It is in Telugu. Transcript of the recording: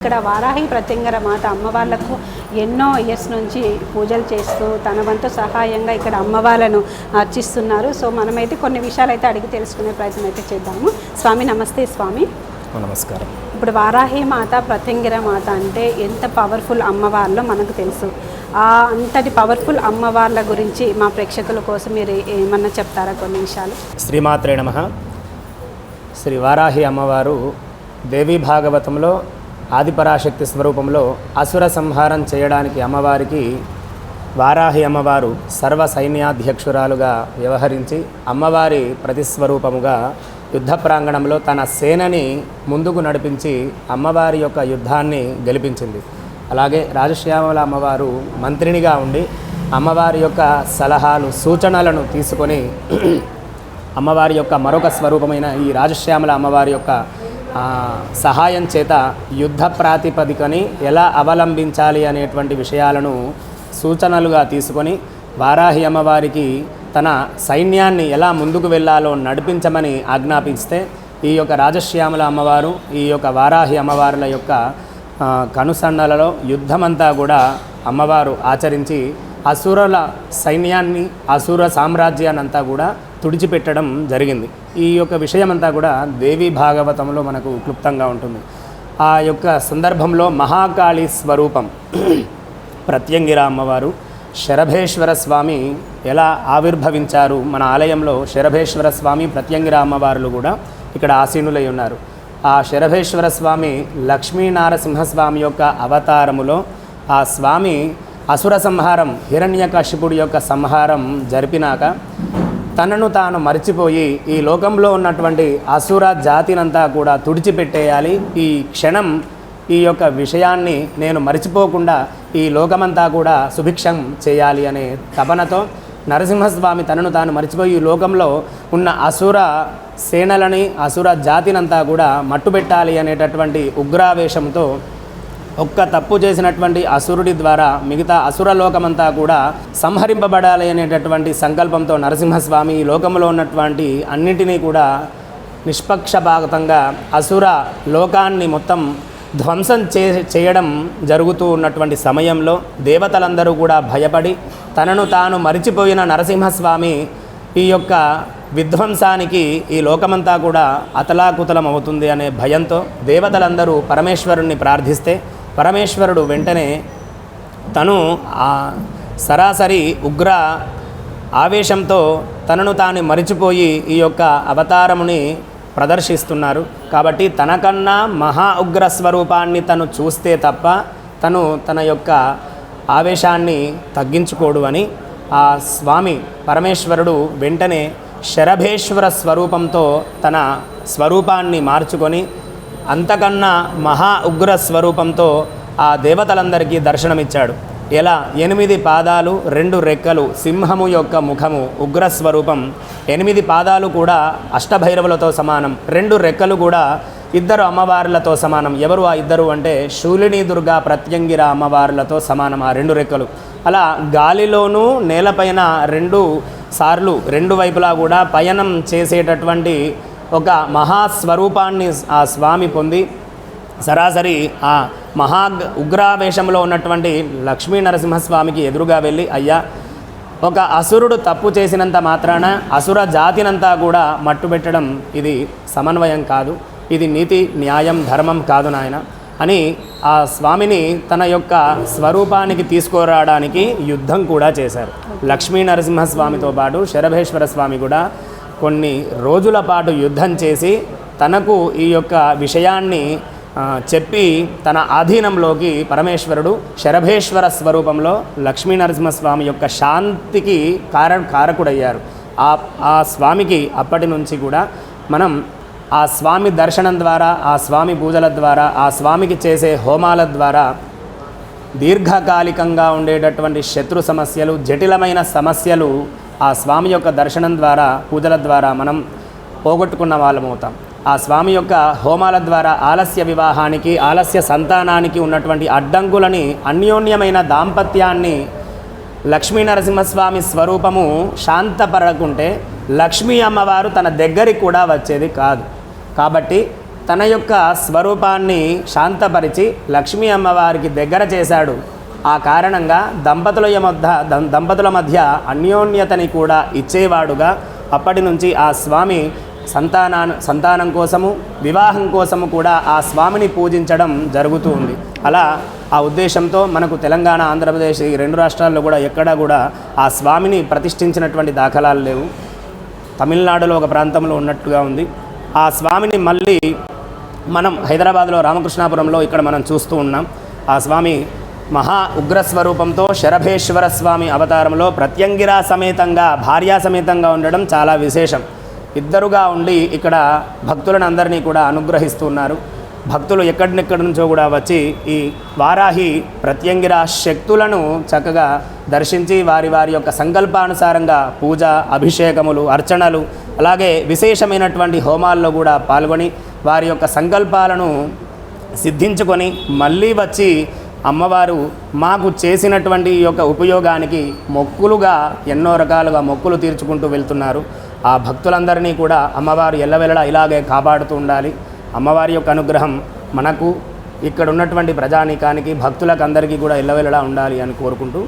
ఇక్కడ వారాహి ప్రత్యంగర మాత అమ్మవార్లకు ఎన్నో ఇయర్స్ నుంచి పూజలు చేస్తూ తన వంతు సహాయంగా ఇక్కడ అమ్మవార్లను అర్చిస్తున్నారు. సో మనమైతే కొన్ని విషయాలు అయితే అడిగి తెలుసుకునే ప్రయత్నం అయితే చేద్దాము. స్వామి నమస్తే. స్వామి నమస్కారం. ఇప్పుడు వారాహి మాత ప్రత్యంగిర మాత అంటే ఎంత పవర్ఫుల్ అమ్మవార్లో మనకు తెలుసు. అంతటి పవర్ఫుల్ అమ్మవార్ల గురించి మా ప్రేక్షకుల కోసం మీరు ఏమన్నా చెప్తారా కొన్ని విషయాలు? శ్రీమాత్రే నమః. శ్రీ వారాహి అమ్మవారు దేవీ భాగవతంలో ఆదిపరాశక్తి స్వరూపంలో అసుర సంహారం చేయడానికి అమ్మవారికి వారాహి అమ్మవారు సర్వ సైన్యాధ్యక్షురాలుగా వ్యవహరించి అమ్మవారి ప్రతిస్వరూపముగా యుద్ధ ప్రాంగణంలో తన సేనని ముందుకు నడిపించి అమ్మవారి యొక్క యుద్ధాన్ని గెలిపించింది. అలాగే రాజశ్యామల అమ్మవారు మంత్రినిగా ఉండి అమ్మవారి యొక్క సలహాలు సూచనలను తీసుకొని అమ్మవారి యొక్క మరొక స్వరూపమైన ఈ రాజశ్యామల అమ్మవారి యొక్క సహాయం చేత యుద్ధ ప్రాతిపదికని ఎలా అవలంబించాలి అనేటువంటి విషయాలను సూచనలుగా తీసుకొని వారాహి అమ్మవారికి తన సైన్యాన్ని ఎలా ముందుకు వెళ్ళాలో నడిపించమని ఆజ్ఞాపిస్తే ఈ యొక్క రాజశ్యామల అమ్మవారు ఈ యొక్క వారాహి అమ్మవారుల యొక్క కనుసన్నలలో యుద్ధమంతా కూడా అమ్మవారు ఆచరించి అసురుల సైన్యాన్ని అసుర సామ్రాజ్యాన్ని అంతా కూడా తుడిచిపెట్టడం జరిగింది. ఈ యొక్క విషయమంతా కూడా దేవీ భాగవతంలో మనకు క్లుప్తంగా ఉంటుంది. ఆ యొక్క సందర్భంలో మహాకాళి స్వరూపం ప్రత్యంగిర అమ్మవారు శరభేశ్వర స్వామి ఎలా ఆవిర్భవించారు. మన ఆలయంలో శరభేశ్వర స్వామి ప్రత్యంగిర అమ్మవారులు కూడా ఇక్కడ ఆసీనులై ఉన్నారు. ఆ శరభేశ్వర స్వామి లక్ష్మీనారసింహస్వామి యొక్క అవతారములో ఆ స్వామి అసుర సంహారం హిరణ్యకశిపుడి యొక్క సంహారం జరిపినాక తనను తాను మరిచిపోయి ఈ లోకంలో ఉన్నటువంటి అసుర జాతినంతా కూడా తుడిచిపెట్టేయాలి, ఈ క్షణం ఈ యొక్క విషయాన్ని నేను మరిచిపోకుండా ఈ లోకమంతా కూడా సుభిక్షం చేయాలి అనే తపనతో నరసింహస్వామి తనను తాను మరిచిపోయి ఈ లోకంలో ఉన్న అసుర సేనలని అసుర జాతినంతా కూడా మట్టుబెట్టాలి అనేటటువంటి ఉగ్రావేశంతో ఒక్క తప్పు చేసినటువంటి అసురుడి ద్వారా మిగతా అసుర లోకమంతా కూడా సంహరింపబడాలి అనేటటువంటి సంకల్పంతో నరసింహస్వామి ఈ లోకంలో ఉన్నటువంటి అన్నింటినీ కూడా నిష్పక్షపాతంగా అసుర లోకాన్ని మొత్తం ధ్వంసం చేయడం జరుగుతూ ఉన్నటువంటి సమయంలో దేవతలందరూ కూడా భయపడి తనను తాను మరిచిపోయిన నరసింహస్వామి ఈ యొక్క విధ్వంసానికి ఈ లోకమంతా కూడా అతలాకుతలం అవుతుంది అనే భయంతో దేవతలందరూ పరమేశ్వరుణ్ణి ప్రార్థిస్తే పరమేశ్వరుడు వెంటనే తను ఆ సరాసరి ఉగ్ర ఆవేశంతో తనను తాను మరిచిపోయి ఈ యొక్క అవతారముని ప్రదర్శిస్తున్నారు. కాబట్టి తనకన్నా మహా ఉగ్ర స్వరూపాన్ని తను చూస్తే తప్ప తను తన యొక్క ఆవేశాన్ని తగ్గించుకోడు అని ఆ స్వామి పరమేశ్వరుడు వెంటనే శరభేశ్వర స్వరూపంతో తన స్వరూపాన్ని మార్చుకొని అంతకన్నా మహా ఉగ్ర స్వరూపంతో ఆ దేవతలందరికీ దర్శనమిచ్చాడు. ఎలా 8 పాదాలు 2 రెక్కలు సింహము యొక్క ముఖము ఉగ్రస్వరూపం, 8 పాదాలు కూడా అష్టభైరవులతో సమానం, 2 రెక్కలు కూడా 2 అమ్మవార్లతో సమానం. ఎవరు ఆ 2 అంటే శూలిని దుర్గా ప్రత్యంగిర అమ్మవార్లతో సమానం ఆ 2 రెక్కలు. అలా గాలిలోనూ నేలపైన 2 సార్లు 2 వైపులా కూడా పయనం చేసేటటువంటి ఒక మహాస్వరూపాన్ని ఆ స్వామి పొంది సరాసరి ఆ మహా ఉగ్రావేశంలో ఉన్నటువంటి లక్ష్మీ నరసింహస్వామికి ఎదురుగా వెళ్ళి, అయ్యా, ఒక అసురుడు తప్పు చేసినంత మాత్రాన అసుర జాతినంతా కూడా మట్టుబెట్టడం ఇది సమన్వయం కాదు, ఇది నీతి న్యాయం ధర్మం కాదు నాయన అని ఆ స్వామిని తన యొక్క స్వరూపానికి తీసుకురావడానికి యుద్ధం కూడా చేశారు. లక్ష్మీ నరసింహస్వామితో పాటు శరభేశ్వర స్వామి కూడా కొన్ని రోజుల పాటు యుద్ధం చేసి తనకు ఈ యొక్క విషయాన్ని చెప్పి తన ఆధీనంలోకి పరమేశ్వరుడు శరభేశ్వర స్వరూపంలో లక్ష్మీ నరసింహస్వామి యొక్క శాంతికి కారకుడయ్యారు. ఆ స్వామికి అప్పటి నుంచి కూడా మనం ఆ స్వామి దర్శనం ద్వారా, ఆ స్వామి పూజల ద్వారా, ఆ స్వామికి చేసే హోమాల ద్వారా దీర్ఘకాలికంగా ఉండేటటువంటి శత్రు సమస్యలు, జటిలమైన సమస్యలు ఆ స్వామి యొక్క దర్శనం ద్వారా, పూజల ద్వారా మనం పోగొట్టుకున్న వాళ్ళమవుతాం. ఆ స్వామి యొక్క హోమాల ద్వారా ఆలస్య వివాహానికి, ఆలస్య సంతానానికి ఉన్నటువంటి అడ్డంకులని, అన్యోన్యమైన దాంపత్యాన్ని లక్ష్మీ నరసింహస్వామి స్వరూపము శాంతపరకుంటే లక్ష్మీ అమ్మవారు తన దగ్గరికి కూడా వచ్చేది కాదు. కాబట్టి తన యొక్క స్వరూపాన్ని శాంతపరిచి లక్ష్మీ అమ్మవారికి దగ్గర చేశాడు. ఆ కారణంగా దంపతుల మధ్య అన్యోన్యతని కూడా ఇచ్చేవాడుగా అప్పటి నుంచి ఆ స్వామి సంతానం కోసము, వివాహం కోసము కూడా ఆ స్వామిని పూజించడం జరుగుతూ ఉంది. అలా ఆ ఉద్దేశంతో మనకు తెలంగాణ, ఆంధ్రప్రదేశ్ ఈ రెండు రాష్ట్రాల్లో కూడా ఎక్కడా కూడా ఆ స్వామిని ప్రతిష్ఠించినటువంటి దాఖలాలు లేవు. తమిళనాడులో ఒక ప్రాంతంలో ఉన్నట్టుగా ఉంది. ఆ స్వామిని మళ్ళీ మనం హైదరాబాద్లో రామకృష్ణాపురంలో ఇక్కడ మనం చూస్తూ ఉన్నాం. ఆ స్వామి మహా ఉగ్రస్వరూపంతో శరభేశ్వర స్వామి అవతారంలో ప్రత్యంగిరా సమేతంగా, భార్యా సమేతంగా ఉండడం చాలా విశేషం. ఇద్దరుగా ఉండి ఇక్కడ భక్తులను అందరినీ కూడా అనుగ్రహిస్తున్నారు. భక్తులు ఎక్కడినెక్కడి నుంచో కూడా వచ్చి ఈ వారాహి ప్రత్యంగిరా శక్తులను చక్కగా దర్శించి వారి యొక్క సంకల్పానుసారంగా పూజ, అభిషేకములు, అర్చనలు, అలాగే విశేషమైనటువంటి హోమాల్లో కూడా పాల్గొని వారి యొక్క సంకల్పాలను సిద్ధించుకొని మళ్ళీ వచ్చి అమ్మవారు మాకు చేసినటువంటి ఈ యొక్క ఉపయోగానికి మొక్కులుగా ఎన్నో రకాలుగా మొక్కులు తీర్చుకుంటూ వెళ్తున్నారు. ఆ భక్తులందరినీ కూడా అమ్మవారు ఎల్లవెల్లలా ఇలాగే కాపాడుతూ ఉండాలి. అమ్మవారి యొక్క అనుగ్రహం మనకు, ఇక్కడ ఉన్నటువంటి ప్రజానీకానికి, భక్తులకు అందరికీ కూడా ఎల్లవెల్లలా ఉండాలి అని కోరుకుంటూ